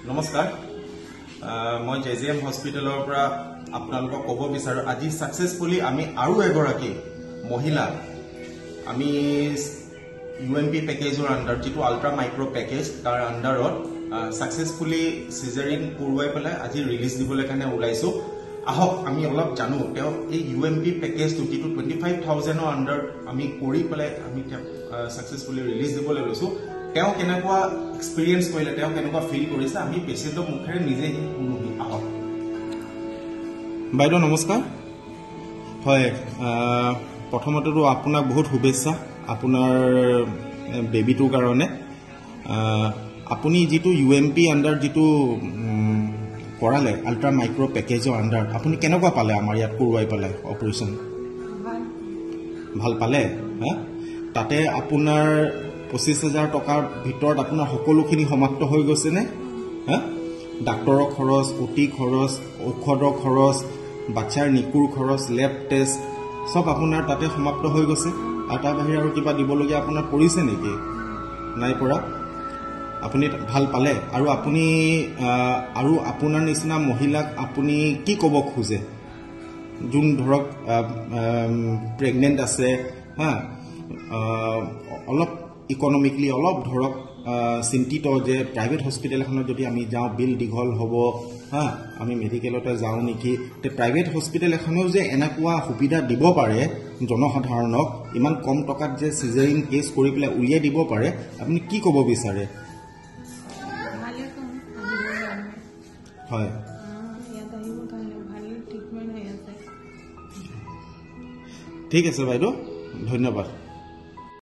নমস্কাৰ মই জেজিএম হস্পিটেলৰ পৰা আপোনালোকক ক'ব বিচাৰো আজি সাকসেসফুলি আমি আৰু এগৰাকী মহিলা আমি ইউএমপি পেকেজৰ আন্ডাৰ যেটো আল্ট্ৰা মাইক্ৰো পেকেজ তাৰ আন্ডাৰত সাকসেসফুলি সিজাৰিন পুৰৱাই পেলাই আজি ৰিলিজ দিবলৈ কাৰণে ওলাইছো আহক আমি অলপ জানো তেও এই ইউএমপি পেকেজটো যেটো 25000 ৰ আন্ডাৰ আমি কৰি পেলাই আমি সাকসেসফুলি ৰিলিজ দিবলৈ লৈছো তেও কেনেকুৱা এক্সপেৰিয়েন্স কৰিলে তেও কেনেকুৱা ফিল কৰিছে আমি পেশেন্টৰ মুখেৰে নিজে শুনুহি আহক বাইদেউ নমস্কাৰ হয় প্ৰথমতেটো আপোনাক বহুত শুভেচ্ছা আপোনাৰ বেবিটোৰ কাৰণে আপুনি যেটো ইউএমপি আন্ডাৰ যেটো কৰালে আল্ট্ৰা মাইক্ৰো পেকেজৰ আন্ডাৰ আপুনি কেনেকুৱা পালে আমাৰ ইয়াত কৰোৱাই পালে অপাৰেচন ভাল পালে হা তাতে আপোনাৰ 25000 টকাৰ ভিতৰত আপোনাৰ সকলোখিনি সমাপ্ত হৈ গৈছে নে হা ডাক্তৰৰ খৰচ ওটি খৰচ ঔষধৰ খৰচ বাচ্চাৰ নিকুৰ খৰচ ল্যাব টেষ্ট সব আপোনাৰ তাতে সমাপ্ত হৈ গৈছে আৰু তাৰ বাহিৰে আৰু কিবা দিবলগীয়া আপোনাৰ পৰিছে নেকি নাই পৰা আপুনি ভাল পালে আৰু আপুনি আৰু আপোনাৰ নিচিনা মহিলাক আপুনি কি ক'ব খোজে যোন ধৰক প্ৰেগনেন্ট আছে হা অলপ ইকোনমিকলি অলপ ধৰক চিন্তিত যে প্ৰাইভেট হস্পিটেল এখনত যদি আমি যাওঁ বিল দীঘল হ'ব হা আমি মেডিকেলতে যাওঁ নেকি তে প্ৰাইভেট হস্পিটেল এখনেও যে এনেকুৱা সুবিধা দিব পাৰে জনসাধাৰণক ইমান কম টকাত যে সিজাৰিন কেছ কৰি পেলাই উলিয়াই দিব পাৰে আপুনি কি ক'ব বিচাৰে হয় ঠিক আছে বাইদেউ ধন্যবাদ